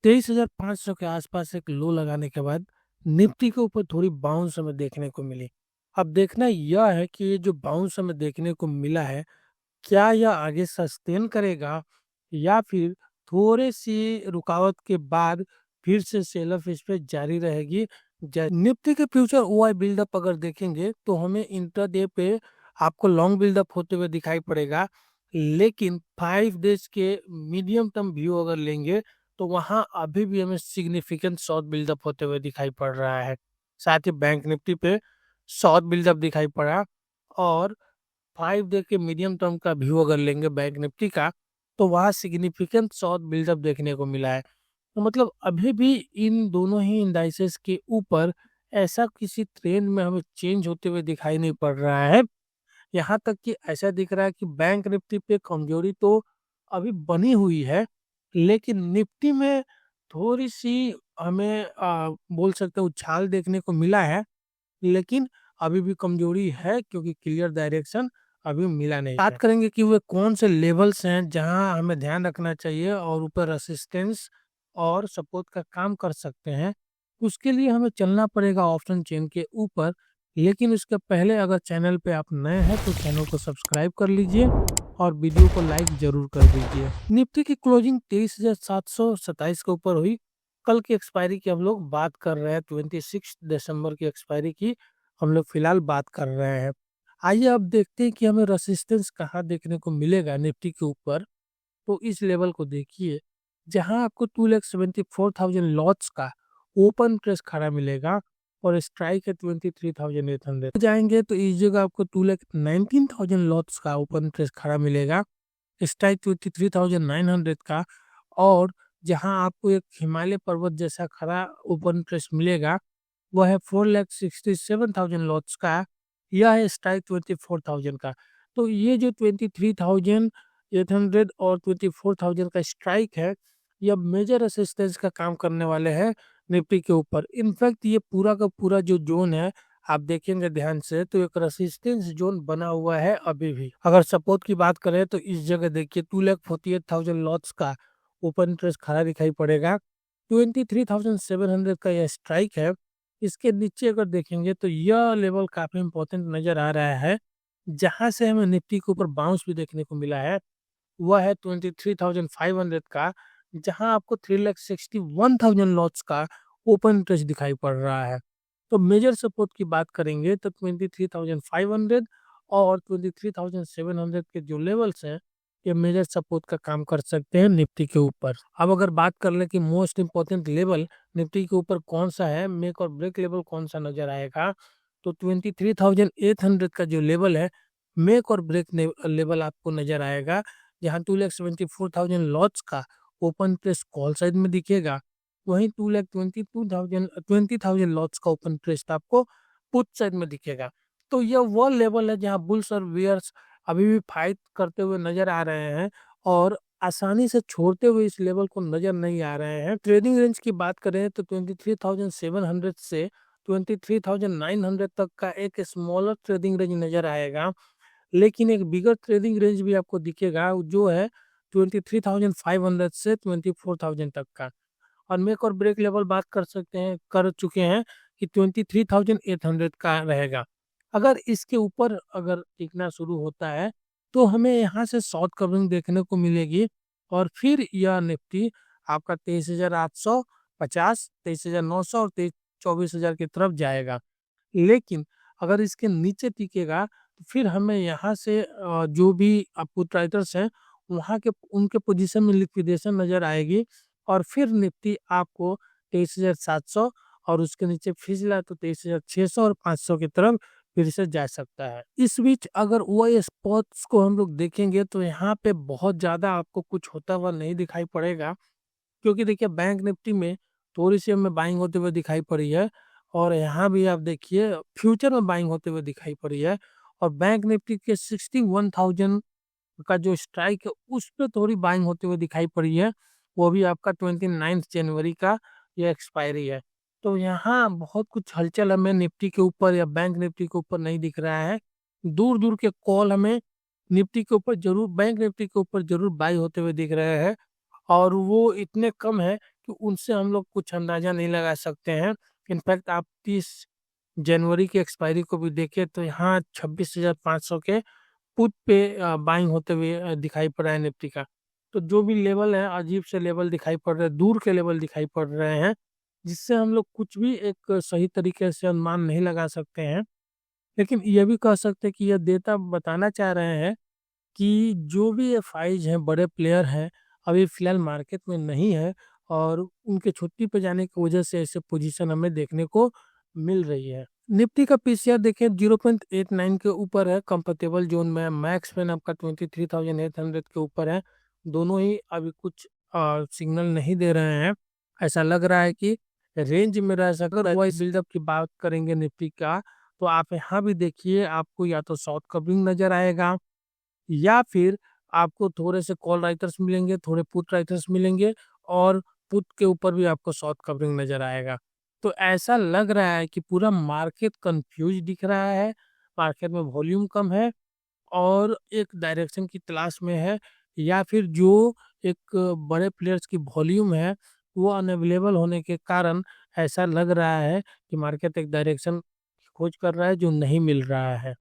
23,500 के आसपास एक लो लगाने के बाद निफ्टी के ऊपर थोड़ी बाउंस हमें देखने को मिली। अब देखना यह है कि ये जो बाउंस हमें देखने को मिला है, क्या यह आगे सस्टेन करेगा या फिर थोड़ी-सी रुकावट के बाद फिर से सेल ऑफ इस पे जारी रहेगी। निफ्टी के फ्यूचर ओआई बिल्डअप अगर देखेंगे तो हमें इंट्राडे पे आपको लॉन्ग बिल्डअप होते हुए दिखाई पड़ेगा, लेकिन 5 डेज के मीडियम टर्म व्यू अगर लेंगे तो वहां अभी भी हमें सिग्निफिकेंट शॉर्ट बिल्डअप होते हुए दिखाई पड़ रहा है। साथ ही बैंक निफ्टी पे शॉर्ट बिल्डअप दिखाई पड़ा और 5 डे के मीडियम टर्म का व्यू अगर लेंगे बैंक निफ्टी का, तो वहाँ सिग्निफिकेंट शॉर्ट बिल्डअप देखने को मिला है। तो मतलब अभी भी इन दोनों ही इंडाइसेस के ऊपर ऐसा किसी ट्रेंड में हमें चेंज होते हुए दिखाई नहीं पड़ रहा है। यहाँ तक कि ऐसा दिख रहा है कि बैंक निफ्टी पे कमजोरी तो अभी बनी हुई है, लेकिन निफ्टी में थोड़ी-सी हमें बोल सकते हैं उछाल देखने को मिला है, लेकिन अभी भी कमजोरी है क्योंकि क्लियर डायरेक्शन अभी मिला नहीं है। बात करेंगे कि वे कौन से लेवल्स हैं जहां हमें ध्यान रखना चाहिए और ऊपर रेसिस्टेंस और सपोर्ट का काम कर सकते हैं। उसके लिए हमें चलना पड़ेगा ऑप्शन चेन के ऊपर, लेकिन उसके पहले अगर चैनल पे आप नए हैं तो चैनल को सब्सक्राइब कर लीजिए और वीडियो को लाइक जरूर कर दीजिए। निफ्टी की क्लोजिंग 23,727 के ऊपर हुई। कल की एक्सपायरी की हम लोग बात कर रहे हैं, 26 दिसंबर की एक्सपायरी की हम लोग फिलहाल बात कर रहे हैं। आइए अब देखते हैं कि हमें रेसिस्टेंस कहाँ देखने को मिलेगा निफ्टी के ऊपर। तो इस लेवल को देखिए, जहां आपको 2,74,000 लॉट्स का ओपन प्रेस खड़ा मिलेगा और स्ट्राइक है 23,800। जाएंगे तो इस जगह आपको 2,19,000 लॉट्स का ओपन प्रेस खड़ा मिलेगा, स्ट्राइक 23,900 का। और जहां आपको एक हिमालय पर्वत जैसा खड़ा ओपन प्रेस मिलेगा, वह है 4,67,000 लॉट्स का, यह है स्ट्राइक 24,000 का। तो ये जो 23,800 और 24,000 का स्ट्राइक है, यह मेजर रेसिस्टेंस का काम करने वाले हैं निफ्टी के ऊपर। इनफैक्ट ये पूरा का पूरा जो जोन है, आप देखेंगे ध्यान से तो एक रेसिस्टेंस जोन बना हुआ है अभी भी। अगर सपोर्ट की बात करें तो इस जगह देखिए 2,48,000 लॉट्स का ओपन इंटरेस्ट खड़ा दिखाई पड़ेगा, 23,700 का यह स्ट्राइक है। इसके नीचे अगर देखेंगे तो यह लेवल काफी इंपॉर्टेंट नजर आ रहा है, जहां से हमें निफ्टी के ऊपर बाउंस भी देखने को मिला है, वह है 23,500 का, जहां आपको 3,61,000 लॉट्स का ओपन इंटरेस्ट दिखाई पड़ रहा है। तो मेजर सपोर्ट की बात करेंगे तो 23,500 और 23,700 के जो लेवल्स हैं, ये मेजर सपोर्ट का काम कर सकते हैं निफ्टी के ऊपर। अब अगर बात कर ले कि मोस्ट इंपॉर्टेंट लेवल निफ्टी के ऊपर कौन सा है, मेक और ब्रेक लेवल कौन सा नजर आएगा, तो 23,800 का जो लेवल है, मेक और ब्रेक लेवल आपको नजर आएगा, जहां 2,74,000 लॉट्स का ओपन प्रेस कॉल साइड में दिखेगा। वहीं 2,22,000 लॉट्स का ओपन प्रेस आपको पुट साइड में दिखेगा। तो यह वो लेवल है जहां बुल्स और बियर्स अभी भी फाइट करते हुए नजर आ रहे हैं और आसानी से छोड़ते हुए इस लेवल को नजर नहीं आ रहे हैं। ट्रेडिंग रेंज की बात करें तो 23,700 से 23,900 तक का एक स्मॉलर ट्रेडिंग रेंज नजर आएगा, लेकिन एक बिगर ट्रेडिंग रेंज भी आपको दिखेगा जो है 23,500 से 24,000 तक का। और मेक और ब्रेक लेवल बात कर चुके हैं कि 23,800 का रहेगा। अगर इसके ऊपर अगर टिकना शुरू होता है तो हमें यहाँ से शॉर्ट कवरिंग देखने को मिलेगी और फिर यह निफ्टी आपका 23,850, 23,900 और 24,000 की तरफ जाएगा। लेकिन अगर इसके नीचे टिकेगा तो फिर हमें यहाँ से जो भी पुट राइटर्स हैं, वहाँ के उनके पोजीशन में लिक्विडेशन नजर आएगी और फिर निफ्टी आपको 23,700 और उसके नीचे फिसला तो 23,600 और 500 की तरफ फिर से जा सकता है। इस बीच अगर वो स्पॉट्स को हम लोग देखेंगे तो यहाँ पे बहुत ज्यादा आपको कुछ होता हुआ नहीं दिखाई पड़ेगा, क्योंकि देखिए बैंक निफ्टी में थोड़ी सी हमें बाइंग होते हुए दिखाई पड़ी है और यहाँ भी आप देखिए फ्यूचर में बाइंग होते हुए दिखाई पड़ी है। और बैंक निफ्टी के 61,000 का जो स्ट्राइक है उस पे थोड़ी बाइंग होते हुए दिखाई पड़ी है, वो भी आपका 29 जनवरी का ये एक्सपायरी है। तो यहाँ बहुत कुछ हलचल हमें निफ्टी के ऊपर या बैंक निफ्टी के ऊपर नहीं दिख रहा है। दूर दूर के कॉल हमें निफ्टी के ऊपर जरूर, बैंक निफ्टी के ऊपर जरूर बाई होते हुए दिख रहे हैं और वो इतने कम है कि उनसे हम लोग कुछ अंदाज़ा नहीं लगा सकते हैं। इनफैक्ट आप 30 जनवरी की एक्सपायरी को भी देखें तो यहाँ 26,500 के पुट पे बाइंग होते हुए दिखाई पड़ रहा है निफ्टी का। तो जो भी लेवल है, अजीब से लेवल दिखाई पड़ रहे हैं, दूर के लेवल दिखाई पड़ रहे हैं, जिससे हम लोग कुछ भी एक सही तरीके से अनुमान नहीं लगा सकते हैं। लेकिन ये भी कह सकते हैं कि यह डेटा बताना चाह रहे हैं कि जो भी एफआईज हैं, बड़े प्लेयर हैं, अभी फ़िलहाल मार्केट में नहीं है और उनके छुट्टी पे जाने की वजह से ऐसे पोजीशन हमें देखने को मिल रही है। निफ्टी का पीसीआर देखें 0.89 के ऊपर है, कंफर्टेबल जोन में है। मैक्स पेन आपका 23,800 के ऊपर है। दोनों ही अभी कुछ सिग्नल नहीं दे रहे हैं। ऐसा लग रहा है कि रेंज में रह सकता है। वॉइस बिल्डअप की बात करेंगे निफ्टी का, तो आप यहाँ भी देखिए, आपको या तो शॉर्ट कवरिंग नज़र आएगा या फिर आपको थोड़े से कॉल राइटर्स मिलेंगे, थोड़े पुट राइटर्स मिलेंगे और पुट के ऊपर भी आपको शॉर्ट कवरिंग नज़र आएगा। तो ऐसा लग रहा है कि पूरा मार्केट कन्फ्यूज़ दिख रहा है, मार्केट में वॉल्यूम कम है और एक डायरेक्शन की तलाश में है, या फिर जो एक बड़े प्लेयर्स की वॉल्यूम है, वो अनअवेलेबल होने के कारण ऐसा लग रहा है कि मार्केट एक डायरेक्शन खोज कर रहा है जो नहीं मिल रहा है।